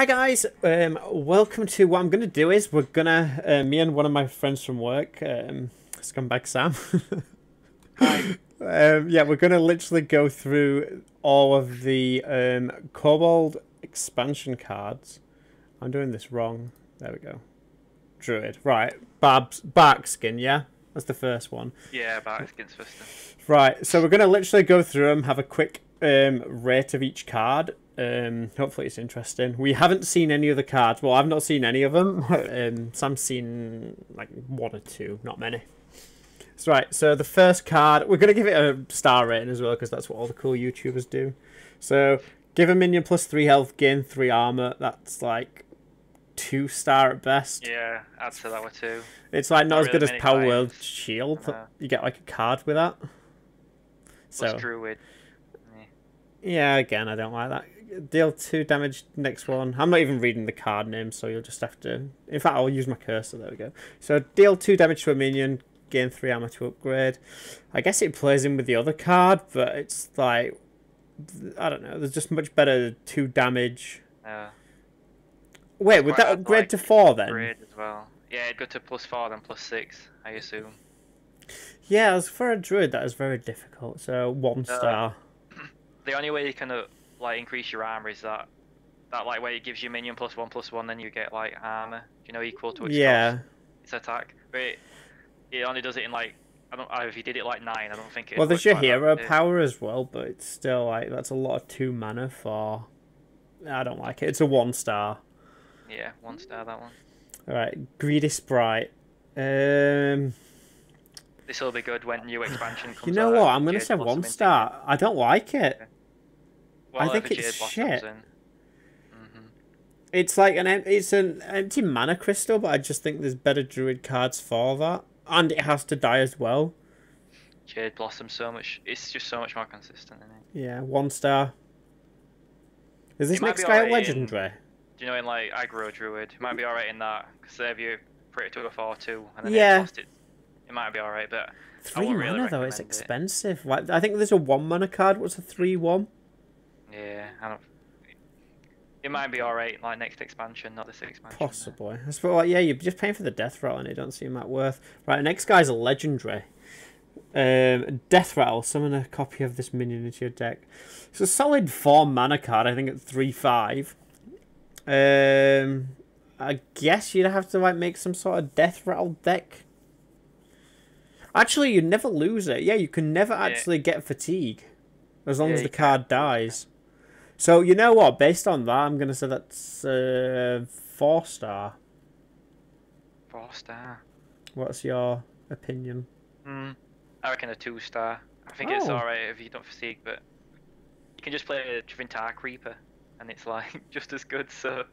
Hi guys, welcome to what I'm going to do is we're going to, me and one of my friends from work, Scumbag Sam, Hi. yeah, we're going to literally go through all of the Kobold expansion cards. I'm doing this wrong. There we go. Druid. Right, Bark Skin, yeah? That's the first one. Yeah, Bark Skin's first. Right, so we're going to literally go through them, have a quick rate of each card. Hopefully it's interesting. We haven't seen any of the cards. Well, I've not seen any of them. Sam's seen like one or two, not many. That's right. So the first card, we're gonna give it a star rating as well because that's what all the cool YouTubers do. So give a minion plus 3 health, gain 3 armor. That's like 2-star at best. Yeah, I'd say that were 2. It's like not as really good as Power World times. Shield. You get like a card with that. Plus Druid. Yeah, again, I don't like that. Deal 2 damage, next one. I'm not even reading the card name, so you'll just have to... In fact, I'll use my cursor. There we go. So, deal 2 damage to a minion, gain 3 armor to upgrade. I guess it plays in with the other card, but it's like... I don't know. There's just much better 2 damage. Wait, would that upgrade like to 4 then? Upgrade as well. Yeah, it'd go to +4 then +6, I assume. Yeah, as for a druid, that is very difficult. So, 1 star. The only way you can like increase your armor is that like where it gives you minion +1/+1, then you get like armor, you know, equal to its its attack. But it only does it in like if you did it like 9, I don't think it. Well, there's your hero power as well, but it's still like that's a lot of 2 mana for. I don't like it. It's a 1 star. Yeah, 1 star that one. All right, greedy sprite. This will be good when new expansion comes. You know what? I'm gonna say 1 star. I don't like it. Well, I think it's shit. It's like it's an empty mana crystal, but I just think there's better druid cards for that, and it has to die as well. Jade Blossom it's just so much more consistent, isn't it? Yeah, 1 star. Is this next guy a legendary? Do you know in like aggro druid? It might be alright in that because if you put it to a 4/2 and then it might be alright, but 3 mana though, it's expensive. Like I think there's a 1 mana card. What's a 3/1? Yeah, I don't. It might be alright, like next expansion, not this expansion. Possibly. I suppose, like, yeah, you're just paying for the death rattle and it don't seem that worth. Right, the next guy's a legendary. Death rattle. Summon a copy of this minion into your deck. It's a solid 4 mana card, I think at 3/5. I guess you'd have to like make some sort of death rattle deck. Actually, you'd never lose it. Yeah, you can never actually get fatigue. As long as the card dies. So, you know what? Based on that, I'm going to say that's 4 star. 4 star. What's your opinion? I reckon a 2 star. I think it's alright if you don't fatigue, but you can just play a Driventar Creeper, and it's like just as good, so...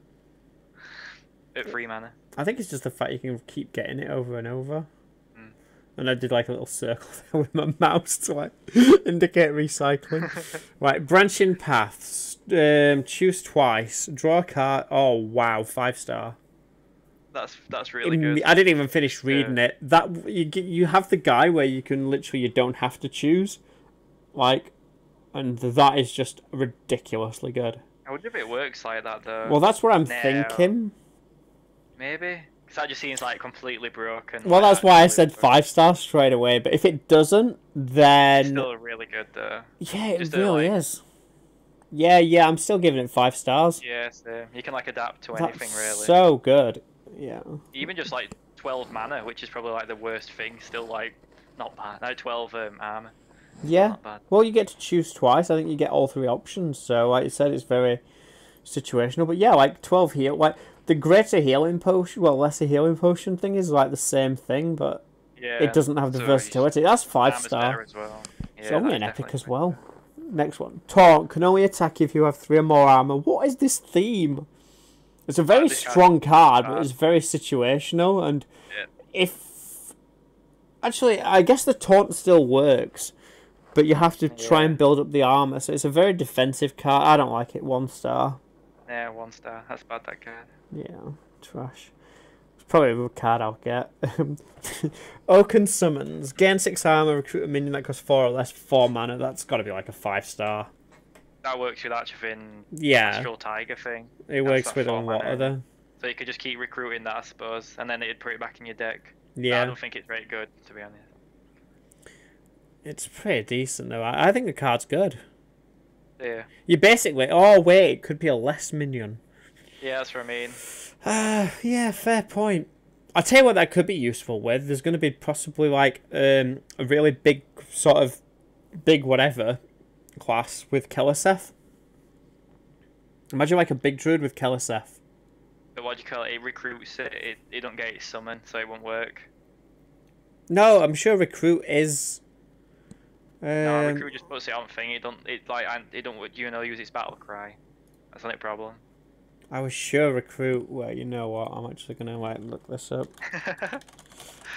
At 3 mana. I think it's just the fact you can keep getting it over and over. And I did like a little circle there with my mouse to like indicate recycling. Right, branching paths. Choose twice. Draw a card. Oh wow, 5 star. That's really good. I didn't even finish reading it. That you have the guy where you can literally you don't have to choose, like, and that is just ridiculously good. I wonder if it works like that though. Well, that's what I'm thinking. Maybe. Because that just seems like completely broken. Well, that's why I said 5 stars straight away. But if it doesn't, then... It's still really good, though. Yeah, it really is. Yeah, I'm still giving it 5 stars. Yeah, same. You can, like, adapt to anything, really. So good. Yeah. Even just, like, 12 mana, which is probably, like, the worst thing, still, like, not bad. No, 12 armor. Yeah. Not bad. Well, you get to choose twice. I think you get all 3 options. So, like you said, it's very situational. But, yeah, like, 12 heal... Like, the greater healing potion, well, lesser healing potion thing is like the same thing, but it doesn't have the versatility. That's 5 star. Well. Yeah, it's only an epic as well. Next one. Taunt can only attack if you have 3 or more armor. What is this theme? It's a very strong card, but it's very situational. And if... Actually, I guess the taunt still works, but you have to try and build up the armor. So it's a very defensive card. I don't like it. 1 star. Yeah, 1 star. That's bad, that card. Yeah, trash. It's probably a card I'll get. Oaken Summons. Gain 6 armor, recruit a minion that costs 4 or less, 4 mana. That's got to be like a 5 star. That works with Archivin. Yeah. Astral Tiger thing. It works with on what other? So you could just keep recruiting that, I suppose, and then it'd put it back in your deck. Yeah. I don't think it's very good, to be honest. It's pretty decent though. I think the card's good. Yeah. You basically. Oh wait, it could be a less minion. Yeah, that's what I mean. Yeah, fair point. I'll tell you what that could be useful with. There's going to be possibly like a really big sort of big whatever class with Keleseth. Imagine like a big druid with Keleseth. But what do you call it? It recruits it. It don't get its summon, so it won't work. No, I'm sure recruit is. No, recruit just puts it on thing. It don't. It like it don't. Use its battle cry. That's not a problem. I was sure recruit. Well, you know what? I'm actually gonna like look this up.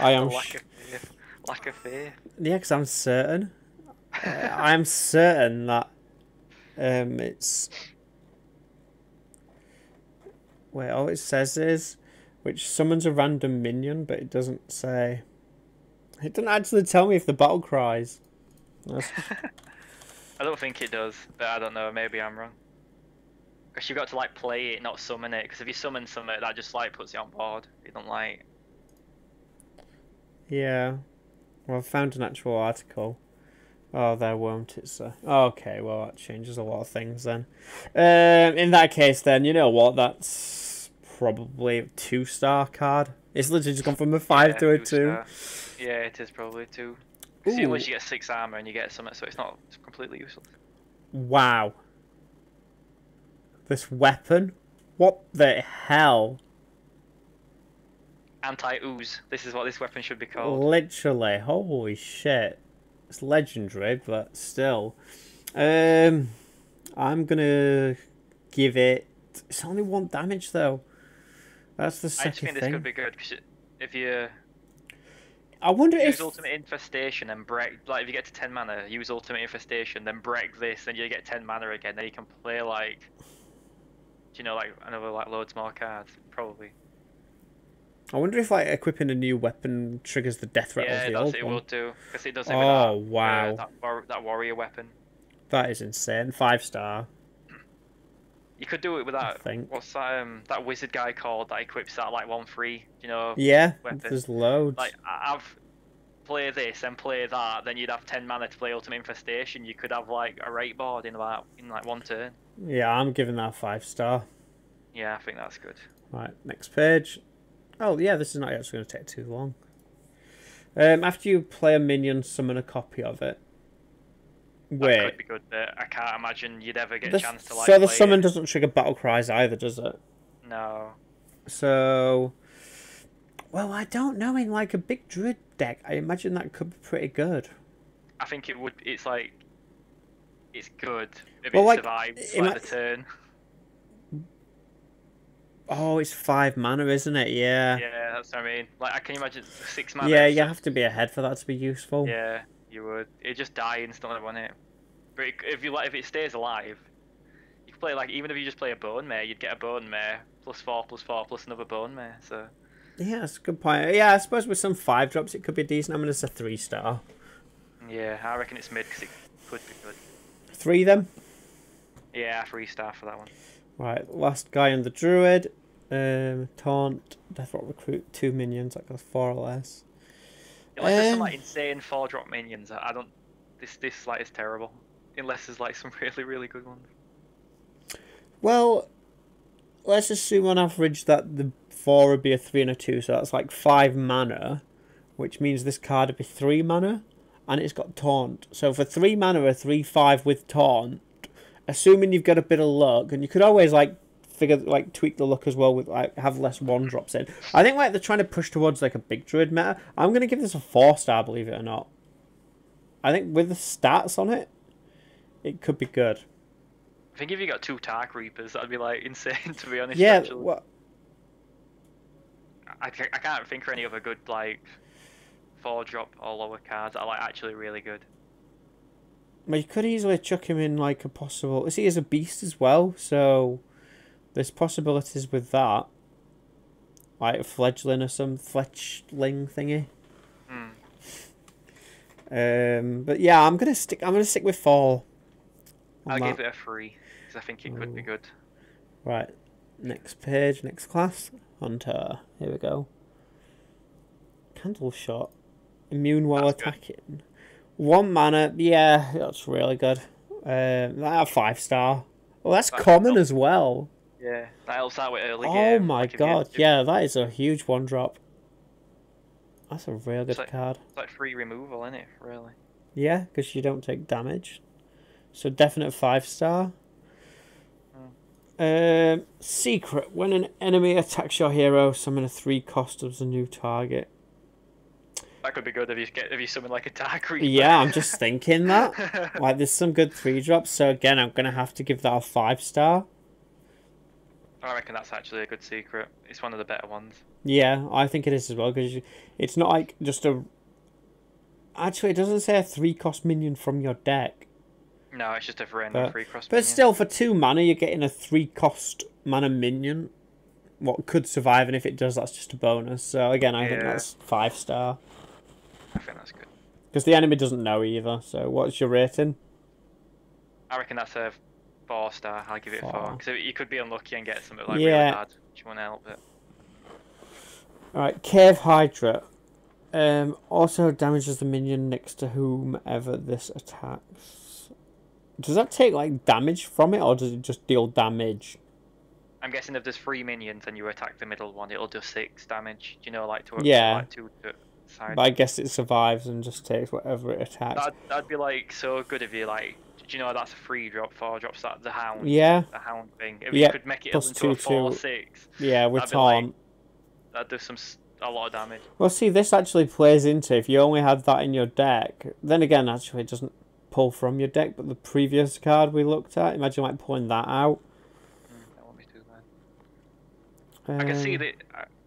I am. Lack of faith. Yeah, because I'm certain. I'm certain that it's. Wait, all it says is which summons a random minion, but it doesn't say. It doesn't actually tell me if the battle cries. I don't think it does, but I don't know. Maybe I'm wrong. Because you've got to like play it, not summon it. Because if you summon something, that just like puts it on board. You don't like. Yeah. Well, I found an actual article. Oh, there won't it, sir? Okay, well that changes a lot of things then. In that case, then you know what? That's probably a 2-star card. It's literally just gone from a 5 to a 2. Yeah, it is probably 2. See, unless you get 6 armor and you get something, so it's not completely useless. Wow. This weapon? What the hell? Anti-ooze. This is what this weapon should be called. Literally. Holy shit. It's legendary, but still. I'm gonna give it... It's only 1 damage, though. That's the second thing. I just think this could be good, because if you... I wonder use if Ultimate Infestation and break, like if you get to 10 mana, use Ultimate Infestation, then break this, then you get 10 mana again, then you can play like, like another like loads more cards, probably. I wonder if like equipping a new weapon triggers the death threat of the old one. It will do, because it does it with that, wow. That warrior weapon. That is insane. 5-star. You could do it with that. What's that wizard guy called that equips that like 1/3? Yeah, weapon. There's loads. Like I've play this and play that, then you'd have 10 mana to play Ultimate Infestation. You could have like a rate board in like 1 turn. Yeah, I'm giving that 5-star. Yeah, I think that's good. Right, next page. Oh yeah, this is not actually going to take too long. After you play a minion, summon a copy of it. Wait. That could be good, but I can't imagine you'd ever get a chance to like. So the summon doesn't trigger battle cries either, does it? No. So, well, I don't know. In like a big druid deck, I imagine that could be pretty good. I think it would. It's like, it's good if well, it survives the turn. Oh, it's 5 mana, isn't it? Yeah. Yeah, that's what I mean. Like, I can imagine 6 mana. Yeah, you have to be ahead for that to be useful. Yeah, you would. It just die instantly, wouldn't it? But if it stays alive, you can play like even if you just play a bone mare, you'd get a bone mare +4/+4 plus another bone mare. So. Yeah, that's a good point. Yeah, I suppose with some 5-drops it could be decent. I mean, it's a 3-star. Yeah, I reckon it's mid because it could be good. 3 then? Yeah, 3-star for that one. Right, last guy in the druid. Taunt, Death Rock Recruit, 2 minions, that goes 4 or less. Unless there's some like insane 4-drop minions, I don't. This like is terrible. Unless there's like some really really good ones. Well, let's assume on average that the 4 would be a 3 and a 2, so that's like 5 mana, which means this card would be 3 mana, and it's got Taunt. So for 3 mana, a 3/5 with Taunt, assuming you've got a bit of luck, and you could always like tweak the luck as well with like have less 1-drops in. I think like they're trying to push towards like a big druid meta. I'm gonna give this a 4-star, believe it or not. I think with the stats on it, it could be good. I think if you got 2 Tark Reapers, that'd be like insane to be honest. Yeah. Actually. What? I can't think of any other good like 4-drop or lower cards that are like actually really good. Well, you could easily chuck him in like a possible. See, he's a beast as well, so there's possibilities with that. Like a fledgling or some fletchling thingy. But yeah, I'm gonna stick with 4. I'll give it a 3 because I think it could be good. Right, next page, next class. Hunter. Here we go. Candle shot. Immune while attacking. Good. 1 mana. Yeah, that's really good. That 5-star. Oh, that's common as well. Yeah, that helps out with early game. Oh my like god, yeah, that is a huge 1-drop. That's a real good card. It's like free removal, isn't it, really? Yeah, because you don't take damage. So definite 5-star. Secret. When an enemy attacks your hero, summon a 3-cost as a new target. That could be good if you summon like a Dark Reaper. Yeah, I'm just thinking that. Like, there's some good 3-drops. So again, I'm gonna have to give that a 5-star. I reckon that's actually a good secret. It's one of the better ones. Yeah, I think it is as well, because it's not like just a... Actually, it doesn't say a 3-cost minion from your deck. No, it's just a random 3-cost minion. But still, for 2 mana, you're getting a 3-cost mana minion. What could survive, and if it does, that's just a bonus. So again, I think that's 5-star. I think that's good. Because the enemy doesn't know either, so what's your rating? I reckon that's a 4-star. I'll give it a 4. Because you could be unlucky and get something like really bad. You won't help it. Alright, Cave Hydra. Also damages the minion next to whomever this attacks. Does that take like damage from it, or does it just deal damage? I'm guessing if there's 3 minions and you attack the middle one, it'll do 6 damage. Do you know, like to like 2 to side. But I guess it survives and just takes whatever it attacks. That'd be like so good if you like. Do you know that's a 3-drop, 4-drops? That the hound. Yeah. The hound thing. If you could make it into a 4/6. Yeah, with taunt. That'd do a lot of damage. Well, see, this actually plays into if you only had that in your deck. Then again, actually, it doesn't pull from your deck, but the previous card we looked at, imagine like pulling that out. That won't be too bad. I can see that.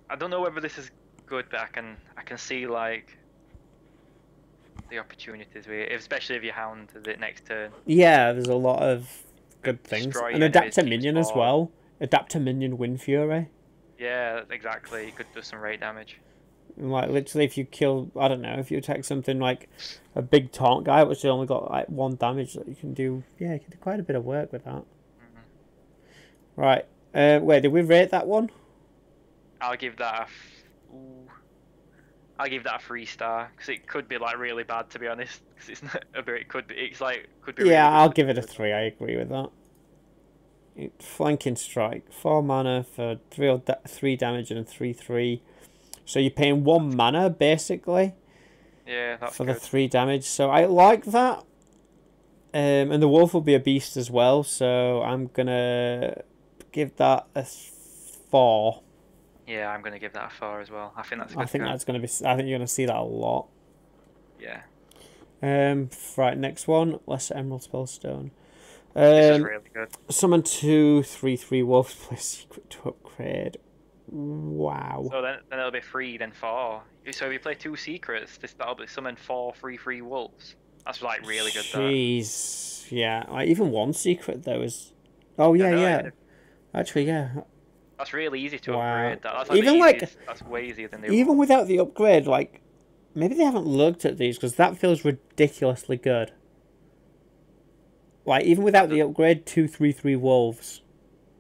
I don't know whether this is good, but I can see like the opportunities with it, especially if you hound it next turn. Yeah, there's a lot of good things. And adapt a minion as well. Adapt a minion Wind Fury. Yeah, exactly. You could do some rate damage. Like, literally, if you kill, I don't know, if you attack something like a big taunt guy, which has only got like 1 damage, that you can do, you can do quite a bit of work with that. Right. Wait, did we rate that one? I'll give that a 3-star, because it could be like really bad, to be honest. Because it's not a bit. It could be. It's like could be. Yeah, really I'll give it a 3. I agree with that. Flanking strike, 4 mana for 3 damage and a 3/3. So you're paying 1 mana basically. Yeah, that's for good. The 3 damage. So I like that. And the wolf will be a beast as well. So I'm gonna give that a 4. Yeah, I'm gonna give that a 4 as well. I think that's. I think you're gonna see that a lot. Yeah. Right, next one. Lesser Emerald Spellstone. This is really good. Summon 2 3/3 wolves. Play secret to upgrade. Wow. So then it'll be 3, then 4. So if you play 2 secrets, that'll be summon 4 3/3 wolves. That's like really good. Jeez. Yeah. Like, even 1 secret though is. Oh yeah. Actually, yeah. That's really easy to upgrade. That's even that's way easier than the even without the upgrade. Like, maybe they haven't looked at these because that feels ridiculously good. Like, even without the upgrade, 2 3/3 wolves.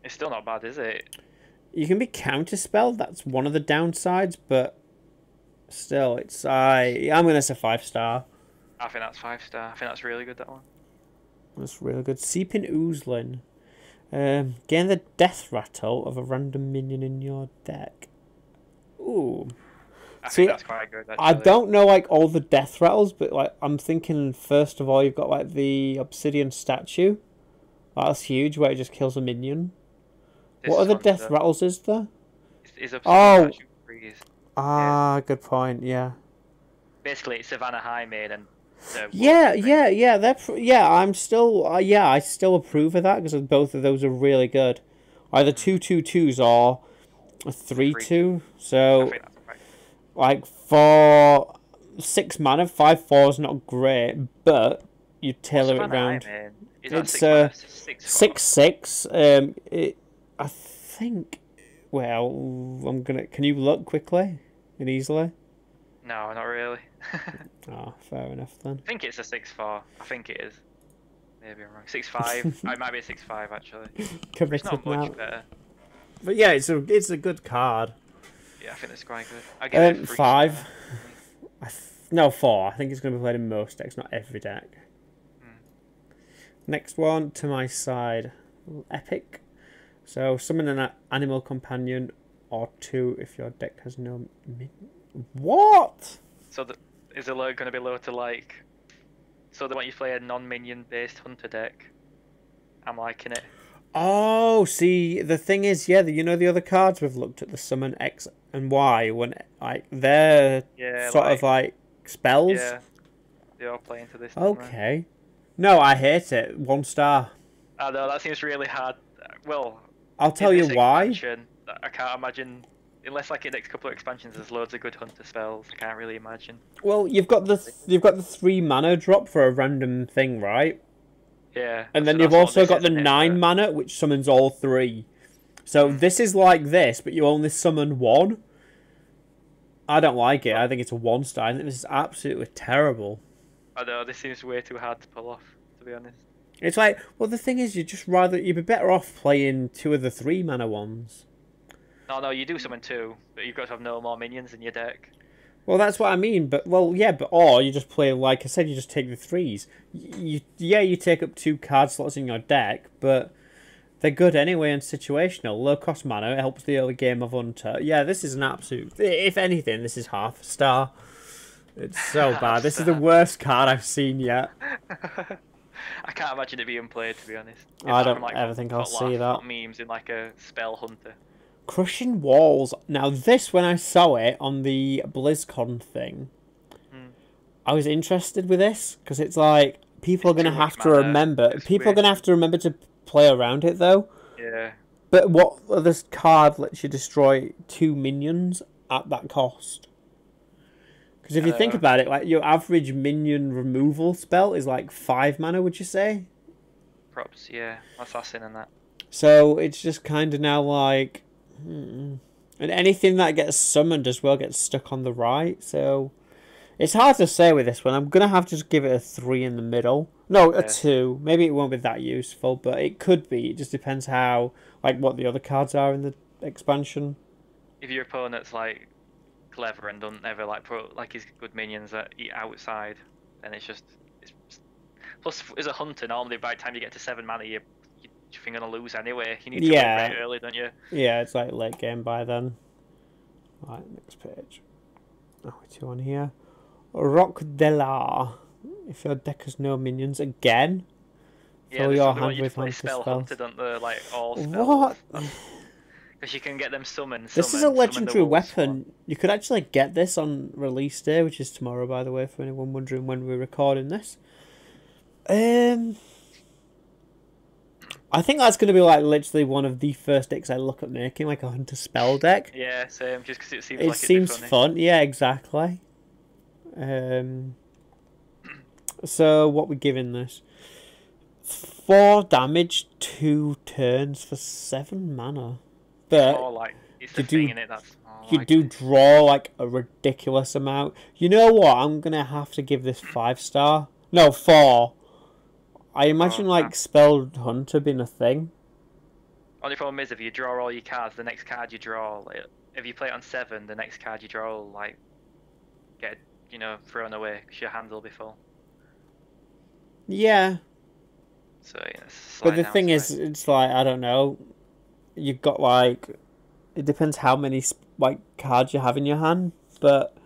It's still not bad, is it? You can be counterspelled. That's one of the downsides, but still, it's I'm gonna say 5-star. I think that's 5-star. I think that's really good. That one. That's really good. Seeping Oozlin. Gain the death rattle of a random minion in your deck. Ooh. I think that's quite good. Actually. I don't know like all the death rattles, but like I'm thinking first of all you've got like the obsidian statue. That's huge, where it just kills a minion. What other death rattles is there? Is obsidian statue freeze. Good point. Yeah. Basically, it's Savannah Highmaid and. I'm still I still approve of that because both of those are really good. Either 2/2/2s or a 3/2. So like for 6 mana, 5/4 is not great, but you tailor it around. It's 6/6. I think. Well, I'm gonna. Can you look quickly and easily? No, not really. Fair enough then. I think it's a 6/4. I think it is. Maybe I'm wrong. 6-5. I might be a 6-5 actually. Committed It's not much now. better. But yeah, it's a good card. Yeah, I think it's quite good. I give it a 5. No, 4. I think it's going to be played in most decks, not every deck. Next one to my side, epic. So summon an animal companion or 2 if your deck has no What? So is it going to be low to like? So they want you to play a non-minion based hunter deck. I'm liking it. Oh, see, the thing is, yeah, you know the other cards we've looked at, the summon X and Y, when like they're sort of like spells. Yeah, they all play into this. Okay. No, I hate it. 1 star. I know that seems really hard. Well, I'll tell you why. I can't imagine, unless like in the next couple of expansions, there's loads of good hunter spells. I can't really imagine. Well, you've got the 3 mana drop for a random thing, right? Yeah. And then you've also got the 9 mana, which summons all 3. So this is like this, but you only summon 1. I don't like it. I think it's a 1 star. I think this is absolutely terrible. I know, this seems way too hard to pull off, to be honest. It's like, well, the thing is, you'd be better off playing 2 of the 3 mana ones. No, you do summon 2, but you've got to have no more minions in your deck. Well, that's what I mean, but, well, yeah, or you just play, like I said, you just take the 3s. You take up 2 card slots in your deck, but they're good anyway and situational. Low cost mana, it helps the early game of Hunter. Yeah, this is an absolute, if anything, this is half a star. It's so bad. This is the worst card I've seen yet. I can't imagine it being played, to be honest. I don't ever think I'll see that. Memes in like a spell hunter. Crushing Walls. Now this, when I saw it on the BlizzCon thing, I was interested with this because it's like people are going to have to remember. People are going to have to remember to play around it though. Yeah. But this card lets you destroy 2 minions at that cost. Because if you think about it, like your average minion removal spell is like 5 mana, would you say? Props, yeah. Assassin and that. So it's just kind of now like, and anything that gets summoned as well gets stuck on the right. So it's hard to say with this one. I'm gonna have to just give it a 3 in the middle. No, a 2. Maybe it won't be that useful, but it could be. It just depends how, like, what the other cards are in the expansion. If your opponent's like clever and don't ever like put like his good minions that eat outside, then it's plus as a hunter normally by the time you get to 7 mana you're gonna lose anyway. You need to win very early, don't you? Yeah, it's like late game by then. Right, next page. Oh, 2 on here. Rock de la. If your deck has no minions again, fill your hand with hunter spells. Hunter, don't they? Like all spells. What? Because you can get them summoned. This is a legendary weapon. You could actually get this on release day, which is tomorrow, by the way, for anyone wondering when we're recording this. I think that's going to be like literally one of the first decks I look at making, like a hunter spell deck. Yeah, same. Just because it seems like it seems fun. Yeah, exactly. So what we're giving this? 4 damage, 2 turns for 7 mana. But you do draw like a ridiculous amount. You know what? I'm gonna have to give this 5 star. No, 4. I imagine like Spelled Hunter being a thing. Only problem is if you draw all your cards, the next card you draw, like, if you play it on 7, the next card you draw will like get thrown away because your hands will be full. Yeah. So yeah. But the thing is, it's like, I don't know. You've got like, it depends how many like cards you have in your hand, but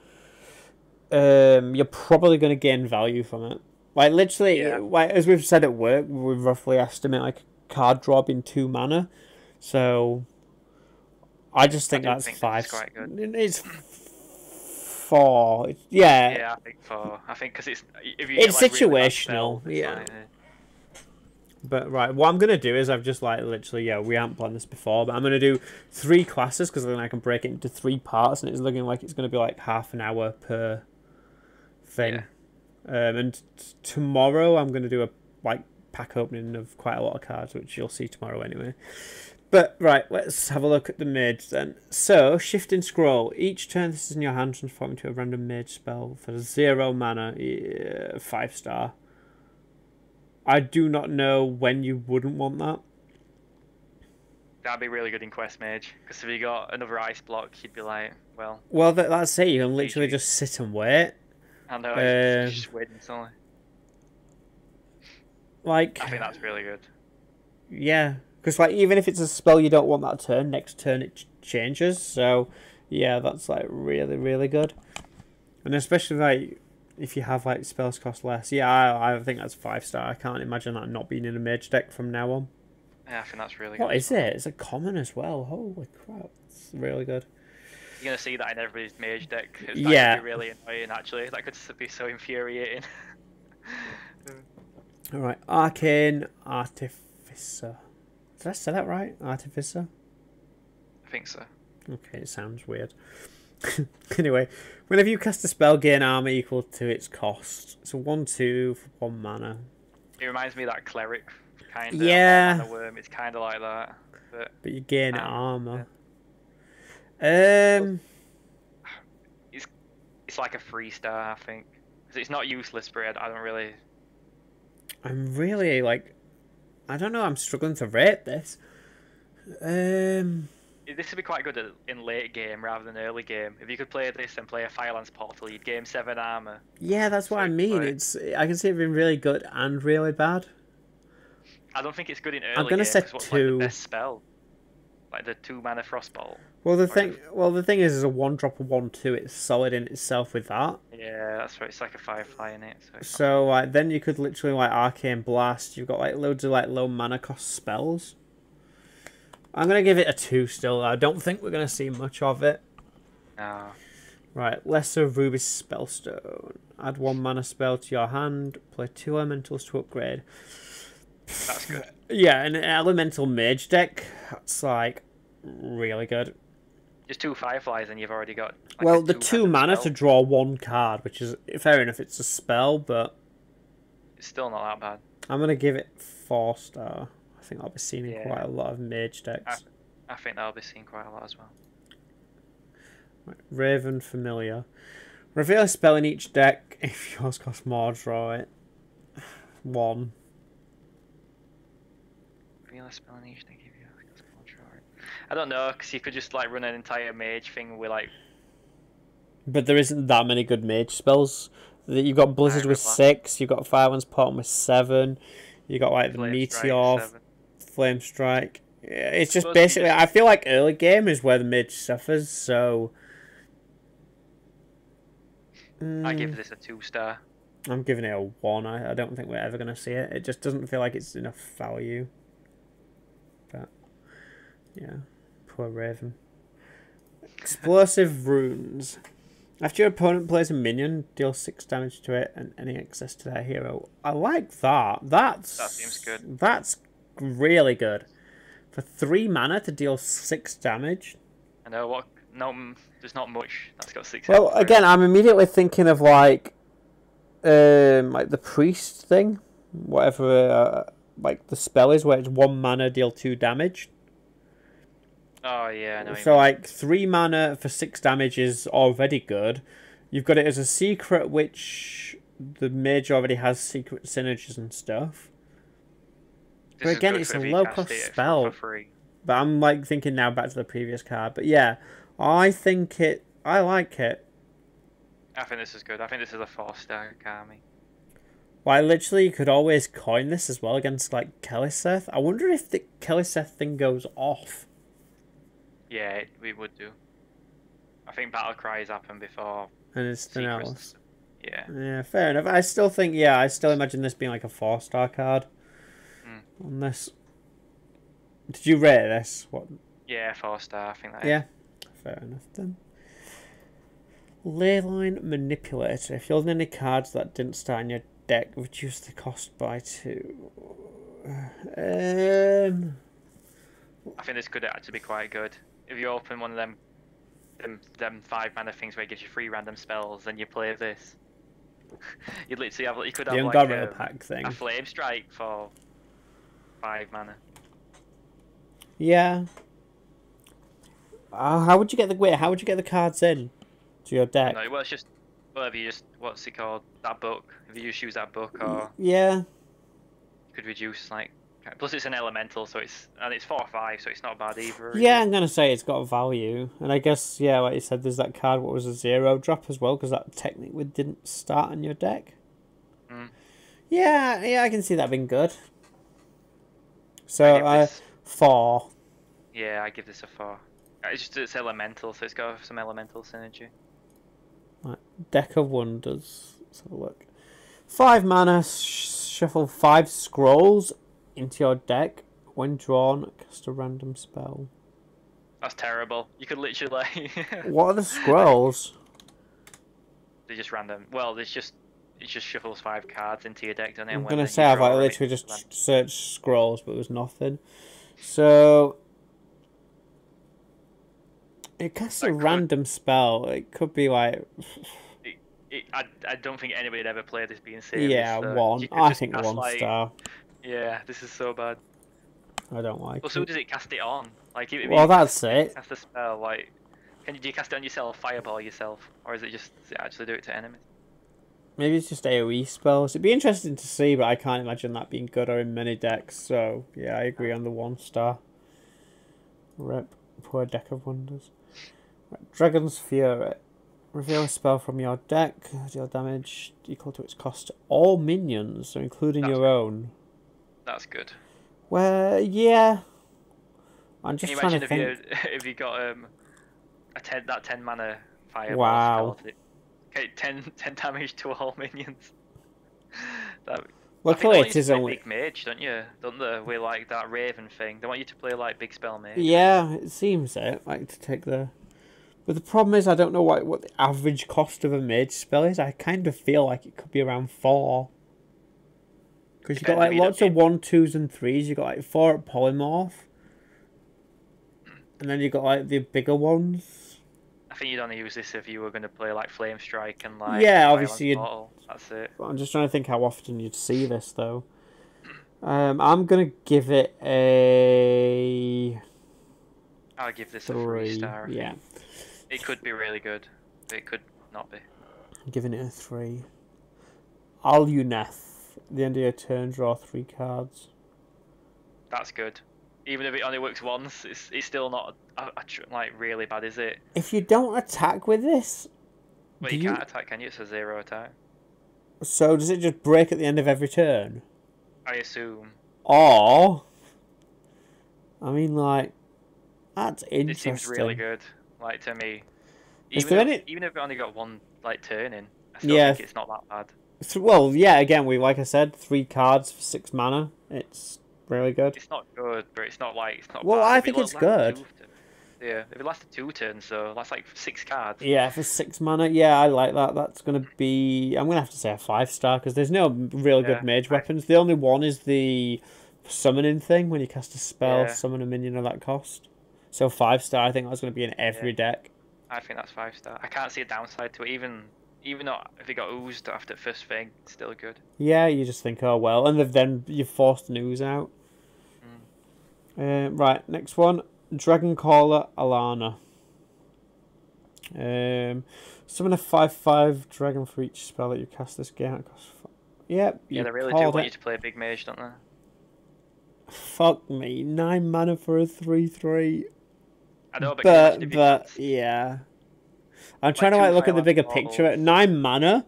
you're probably going to gain value from it. Like literally, like as we've said at work, we roughly estimate like a card drop in 2 mana. So I just think that's 5. That's quite good. It's 4. Yeah. Yeah, I think 4. I think because it's situational. Really yeah. But right, what I'm going to do is I've just like literally, we haven't planned this before, but I'm going to do 3 classes because then I can break it into 3 parts and it's looking like it's going to be like half an hour per thing. Yeah. And tomorrow I'm going to do a like pack opening of quite a lot of cards, which you'll see tomorrow anyway. But right, let's have a look at the mage then. So, shift and scroll. Each turn this is in your hand, transform into a random mage spell for 0 mana, 5 star. I do not know when you wouldn't want that. That'd be really good in Quest Mage, because if you got another ice block, you'd be like, well... Well, that's it. You can literally just sit and wait. I know, just wait until... Like... I think that's really good. Yeah, because like even if it's a spell you don't want that turn, next turn it changes. So, yeah, that's like really, really good. And especially like if you have like spells cost less. Yeah, I think that's 5-star. I can't imagine that not being in a mage deck from now on. Yeah, I think that's really good. What is it? It's a common as well. Holy crap. It's really good. You're going to see that in everybody's mage deck. It's going to be really annoying, actually. That could be so infuriating. Alright, Arcane Artificer. Did I say that right? Artificer? I think so. Okay, it sounds weird. Anyway, whenever you cast a spell, gain armor equal to its cost. So 1/2 for 1 mana. It reminds me of that cleric kind of mana worm. It's kind of like that. But you gain armor. Yeah. It's like a 3-star, I think. It's not useless, Britt. I don't really... I'm really like... I don't know, I'm struggling to rate this. This would be quite good in late game rather than early game. If you could play this and play a Firelance Portal, you'd gain 7 armor. Yeah, that's what I mean. I can see it being really good and really bad. I don't think it's good in early I'm gonna game. say What's 2. like the best spell? Like the 2-mana Frostbolt. Well, the thing is a 1-drop of 1/2. It's solid in itself with that. Yeah, that's right. It's like a Firefly in it. So like then you could literally like Arcane Blast. You've got like loads of like low mana cost spells. I'm gonna give it a 2 still. I don't think we're gonna see much of it. No. Right, Lesser Ruby Spellstone. Add 1 mana spell to your hand. Play 2 elementals to upgrade. That's good. Yeah, an elemental mage deck. That's like really good. Just 2 Fireflies and you've already got... Like, well, the 2 mana to draw 1 card, which is fair enough. It's a spell, but it's still not that bad. I'm gonna give it 4-star. I think I'll be seen in quite a lot of mage decks. I think that'll be seen quite a lot as well. Right, Raven Familiar. Reveal a spell in each deck. If yours costs more, draw it. 1. Reveal a spell in each deck. I don't know, because you could just like run an entire mage thing with like... But there isn't that many good mage spells. You've got Blizzard with 6, you've got Firelance Portal with 7, you got like the Meteor, Flame Strike. Yeah, it's just basically, I feel like early game is where the mage suffers, so... I give this a 2-star. I'm giving it a 1. I don't think we're ever going to see it. It just doesn't feel like it's enough value. But, yeah. Poor Raven. Explosive Runes. After your opponent plays a minion, deal 6 damage to it and any excess to their hero. I like that. That seems good. That's really good. For 3 mana to deal 6 damage. I know what. No, there's not much that's got 6. Well, again, I'm immediately thinking of like the priest thing, whatever. Like the spell is, where it's 1 mana, deal 2 damage. Oh yeah, I know. So like 3 mana for 6 damage is already good. You've got it as a secret, which the mage already has secret synergies and stuff. But again, it's a low cost spell. But I'm like thinking now back to the previous card. But yeah, I like it. I think this is good. I think this is a 4-star Kami. Well, literally, you could always coin this as well against like Kelliseth. I wonder if the Kelliseth thing goes off. Yeah, we would do. I think battle cries happen before. Anything else? Yeah. Yeah, fair enough. I still think, I still imagine this being like a 4-star card. On this. Did you rate this? What? Yeah, 4-star. I think that. Yeah, fair enough then. Leyline Manipulator. If you hold any cards that didn't start in your deck, reduce the cost by 2. I think this could actually be quite good. If you open one of them 5 mana things where it gives you 3 random spells, then you play this. You'd literally have, you could have like pack thing. a Flame Strike for 5 mana. Yeah. How would you get the cards in to your deck? No, well, it's just whatever you just what's it called? That book. If you just use that book or yeah. could reduce like. Plus, it's an elemental, so it's 4 or 5, so it's not bad either. Yeah, I'm gonna say it's got a value, and I guess like you said, there's that card. What was a 0 drop as well, because that technically didn't start on your deck. Mm. Yeah, I can see that being good. So 4. Yeah, I give this a 4. It's elemental, so it's got some elemental synergy. Right, Deck of Wonders. Let's have a look. 5 mana, shuffle 5 scrolls into your deck. When drawn, cast a random spell. That's terrible. You could literally. What are the scrolls? They're just random. Well, it just shuffles 5 cards into your deck, doesn't it? I'm gonna say I've like literally just searched scrolls, but there was nothing. So it casts a random spell. It could be like. I don't think anybody would ever play this being serious. Yeah, so 1. I think 1 star. Yeah, this is so bad. I don't like it. So does it cast it on? Like, well, that's it. Cast a spell, like, do you cast it on yourself, fireball yourself, or is it just actually do it to enemies? Maybe it's just AoE spells. It'd be interesting to see, but I can't imagine that being good or in many decks. So yeah, I agree on the 1 star. Rip, poor Deck of Wonders. Right, Dragon's Fury. Reveal a spell from your deck. Deal damage equal to its cost to all minions, so including your own. That's good. Well, yeah. I'm just trying to think. If you got that 10 mana fireball wow. spell, okay, 10 damage to all minions. Luckily, it is only big mage, don't you? Don't they? With like that raven thing, they want you to play like big spell mage. Yeah, it seems it. Like to take the. But the problem is, I don't know what the average cost of a mage spell is. I kind of feel like it could be around 4. Because you got like lots of 1, 2s, and 3s. You got like 4 at polymorph, and then you got like the bigger ones. I think you'd only use this if you were going to play like Flame Strike and like. Yeah, obviously. That's it. I'm just trying to think how often you'd see this though. I'm gonna give it a. I'll give this a 3 star. Yeah. It could be really good, but it could not be. I'm giving it a 3. Aluneth. At the end of your turn, draw 3 cards. That's good. Even if it only works once, it's still not like really bad, is it? If you don't attack with this... Well, you can't attack, can you? It's a 0 attack. So does it just break at the end of every turn? I assume. Or... I mean, like... That's interesting. It seems really good. Like, to me, even if it only got 1 like turn in, I still think it's not that bad. Well, yeah. Again, like I said, 3 cards for 6 mana. It's really good. It's not good, but it's not well, bad. I think it's good. Yeah, if it lasted 2 turns, so that's like 6 cards. Yeah, for 6 mana. Yeah, I like that. That's gonna be. I'm gonna have to say a 5 star because there's no real good mage weapons. The only one is the summoning thing when you cast a spell, summon a minion of that cost. So 5 star, I think that's going to be in every deck. I think that's 5 star. I can't see a downside to it, even though if it got oozed after the first thing, it's still good. Yeah, you just think, oh well, and then you forced an ooze out. Right, next one, Dragon Caller Alana. Summon a 5/5 dragon for each spell that you cast this game. Yeah, they really do want you to play a big mage, don't they? Fuck me, 9 mana for a 3/3. I know, but yeah. I'm trying to like look at the bigger picture. 9 mana.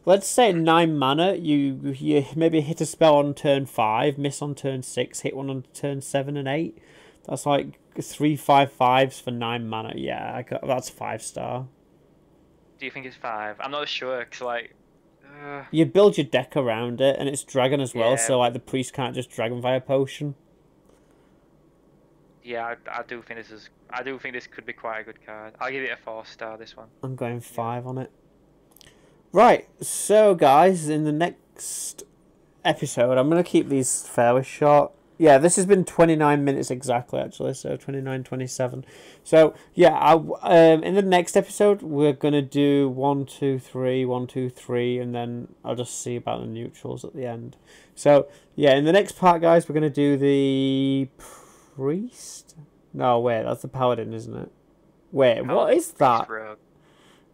Let's say 9 mana. You maybe hit a spell on turn 5, miss on turn 6, hit one on turn 7 and 8. That's like 3 5/5s for 9 mana. Yeah, that's 5 star. Do you think it's 5? I'm not sure because like. You build your deck around it, and it's dragon as well. So like the priest can't just dragon via potion. Yeah, I do think this could be quite a good card. I'll give it a 4 star. This one. I'm going 5 on it. Right, so guys, in the next episode, I'm gonna keep these fairly short. Yeah, this has been 29 minutes exactly, actually, so 29:27. So yeah, in the next episode we're gonna do 1, 2, 3, 1, 2, 3, and then I'll just see about the neutrals at the end. So yeah, in the next part, guys, we're gonna do the priest. No, wait, that's the paladin, isn't it? Wait, what is that?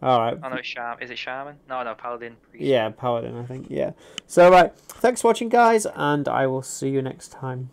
All right. Oh no, it's Is it Shaman? No, Paladin. Priest. Yeah, Paladin, I think. Yeah. So, right. Thanks for watching, guys, and I will see you next time.